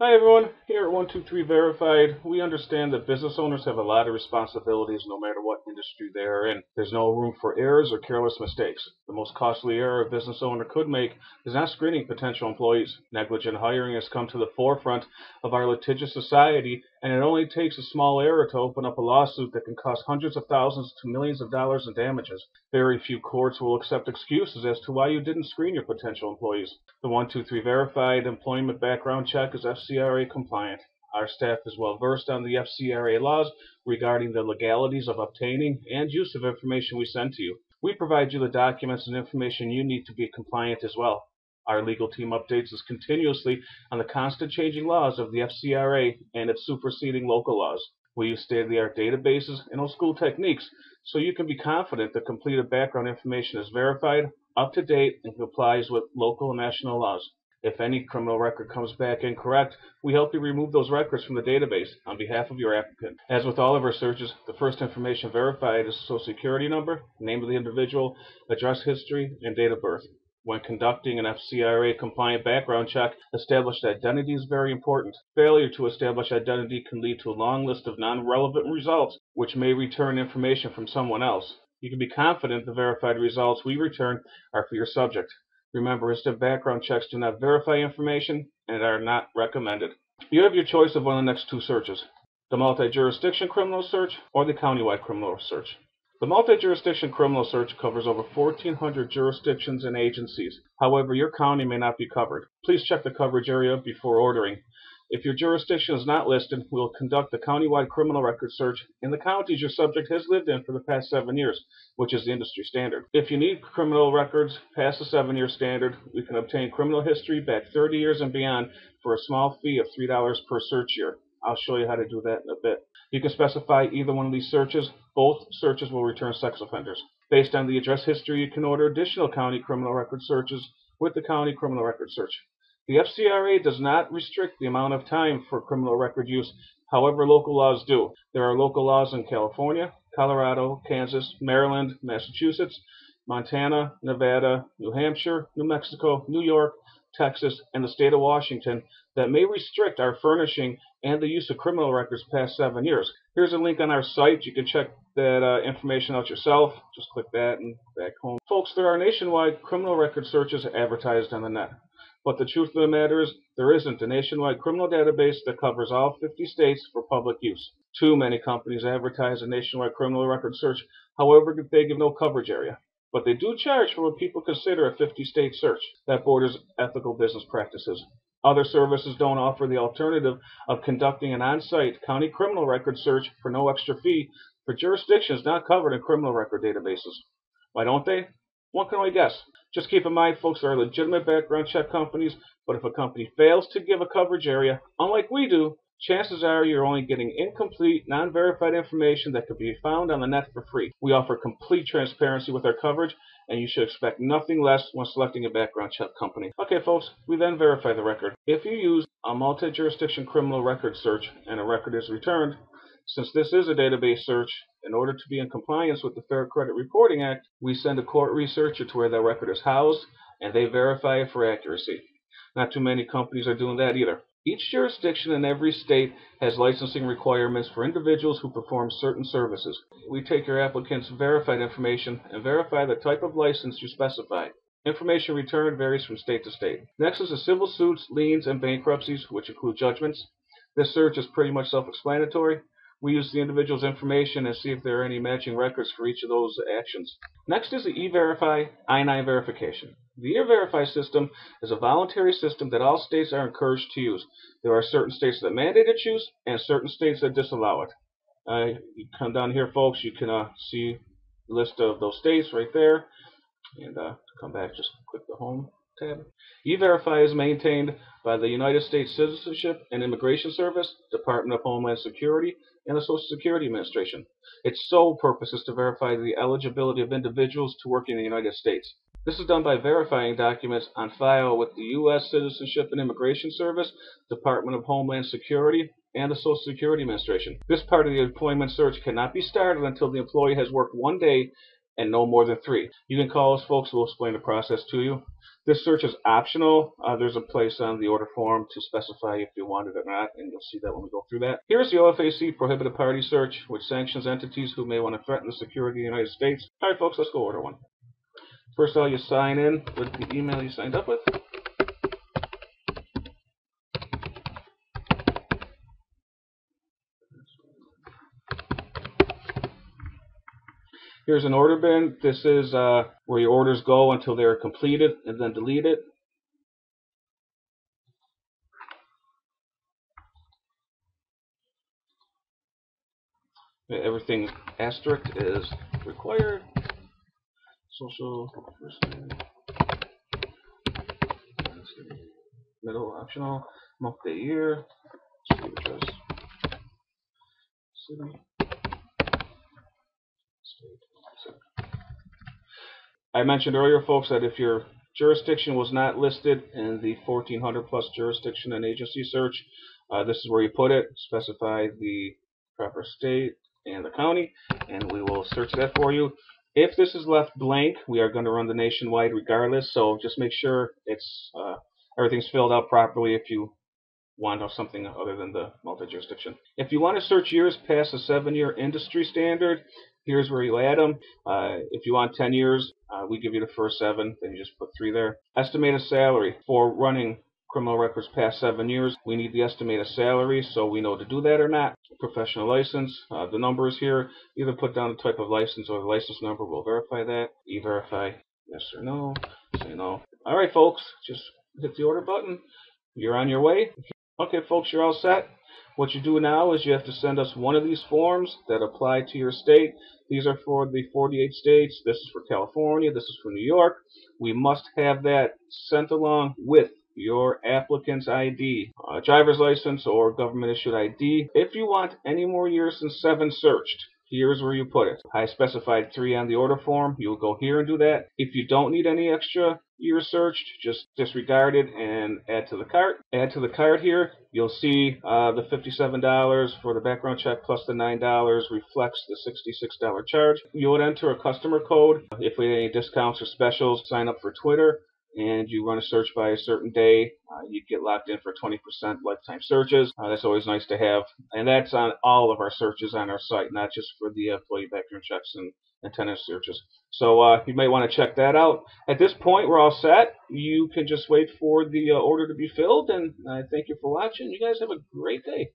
Hi everyone, here at 123 Verified, we understand that business owners have a lot of responsibilities no matter what industry they are in. There's no room for errors or careless mistakes. The most costly error a business owner could make is not screening potential employees. Negligent hiring has come to the forefront of our litigious society, and it only takes a small error to open up a lawsuit that can cost hundreds of thousands to millions of dollars in damages. Very few courts will accept excuses as to why you didn't screen your potential employees. The 123 Verified employment background check is FCRA compliant. Our staff is well versed on the FCRA laws regarding the legalities of obtaining and use of information we send to you. We provide you the documents and information you need to be compliant as well. Our legal team updates us continuously on the constant changing laws of the FCRA and its superseding local laws. We use state-of-the-art databases and old school techniques so you can be confident the completed background information is verified, up to date, and complies with local and national laws. If any criminal record comes back incorrect, we help you remove those records from the database on behalf of your applicant. As with all of our searches, the first information verified is Social Security number, name of the individual, address history, and date of birth. When conducting an FCRA compliant background check, established identity is very important. Failure to establish identity can lead to a long list of non-relevant results, which may return information from someone else. You can be confident the verified results we return are for your subject. Remember, instant background checks do not verify information and are not recommended. You have your choice of one of the next two searches: the multi-jurisdiction criminal search or the countywide criminal search. The multi-jurisdiction criminal search covers over 1,400 jurisdictions and agencies. However, your county may not be covered. Please check the coverage area before ordering. If your jurisdiction is not listed, we will conduct the countywide criminal record search in the counties your subject has lived in for the past 7 years, which is the industry standard. If you need criminal records past the 7-year standard, we can obtain criminal history back 30 years and beyond for a small fee of $3 per search year. I'll show you how to do that in a bit. You can specify either one of these searches. Both searches will return sex offenders. Based on the address history, you can order additional county criminal record searches with the county criminal record search. The FCRA does not restrict the amount of time for criminal record use. However, local laws do. There are local laws in California, Colorado, Kansas, Maryland, Massachusetts, Montana, Nevada, New Hampshire, New Mexico, New York, Texas, and the state of Washington that may restrict our furnishing and the use of criminal records past 7 years. Here's a link on our site. You can check that information out yourself. Just click that and back home. Folks, there are nationwide criminal record searches advertised on the net. But the truth of the matter is, there isn't a nationwide criminal database that covers all 50 states for public use. Too many companies advertise a nationwide criminal record search. However, they give no coverage area. But they do charge for what people consider a 50-state search. That borders ethical business practices. Other services don't offer the alternative of conducting an on-site county criminal record search for no extra fee for jurisdictions not covered in criminal record databases. Why don't they? One can only guess. Just keep in mind, folks, there are legitimate background check companies, but if a company fails to give a coverage area, unlike we do, chances are you're only getting incomplete, non-verified information that could be found on the net for free. We offer complete transparency with our coverage, and you should expect nothing less when selecting a background check company. Okay, folks, we then verify the record. If you use a multi-jurisdiction criminal record search and a record is returned, since this is a database search, in order to be in compliance with the Fair Credit Reporting Act, we send a court researcher to where that record is housed, and they verify it for accuracy. Not too many companies are doing that either. Each jurisdiction in every state has licensing requirements for individuals who perform certain services. We take your applicant's verified information and verify the type of license you specify. Information returned varies from state to state. Next is the civil suits, liens, and bankruptcies, which include judgments. This search is pretty much self-explanatory. We use the individual's information and see if there are any matching records for each of those actions. Next is the E-Verify I-9 verification. The E-Verify system is a voluntary system that all states are encouraged to use. There are certain states that mandate its use and certain states that disallow it. You come down here, folks, you can see the list of those states right there. And come back, just click the Home tab. E-Verify is maintained by the United States Citizenship and Immigration Service, Department of Homeland Security, and the Social Security Administration. Its sole purpose is to verify the eligibility of individuals to work in the United States. This is done by verifying documents on file with the U.S. Citizenship and Immigration Service, Department of Homeland Security, and the Social Security Administration. This part of the employment search cannot be started until the employee has worked 1 day and no more than 3. You can call us, folks. We'll explain the process to you. This search is optional. There's a place on the order form to specify if you want it or not, and you'll see that when we go through that. Here's the OFAC prohibited party search, which sanctions entities who may want to threaten the security of the United States. All right, folks, let's go order one. First of all, you sign in with the email you signed up with. Here's an order bin. This is where your orders go until they're completed, and then delete it. Everything asterisk is required. Social, first name, middle optional, month, day, year, state address, city, state. I mentioned earlier, folks, that if your jurisdiction was not listed in the 1400 plus jurisdiction and agency search, this is where you put it. Specify the proper state and the county, and we will search that for you. If this is left blank, we are going to run the nationwide regardless, so just make sure it's everything's filled out properly if you want something other than the multi-jurisdiction. If you want to search years past the 7-year industry standard, here's where you add them. If you want 10 years, we give you the first 7, then you just put 3 there. Estimated salary for running criminal records past 7 years. We need the estimated salary so we know to do that or not. Professional license, the number is here. Either put down the type of license or the license number. We'll verify that. E-verify, yes or no. Say no. All right, folks, just hit the order button. You're on your way. Okay, folks, you're all set. What you do now is you have to send us one of these forms that apply to your state. These are for the 48 states. This is for California. This is for New York. We must have that sent along with your applicant's ID, driver's license or government issued ID. If you want any more years than 7 searched, here's where you put it. I specified 3 on the order form. You'll go here and do that. If you don't need any extra years searched, just disregard it and add to the cart. Add to the cart here. You'll see the $57 for the background check plus the $9 reflects the $66 charge. You would enter a customer code. If we have any discounts or specials, sign up for Twitter, and you run a search by a certain day, you get locked in for 20% lifetime searches. That's always nice to have. And that's on all of our searches on our site, not just for the employee background checks and tenant searches. So you might want to check that out. At this point, we're all set. You can just wait for the order to be filled, and I thank you for watching. You guys have a great day.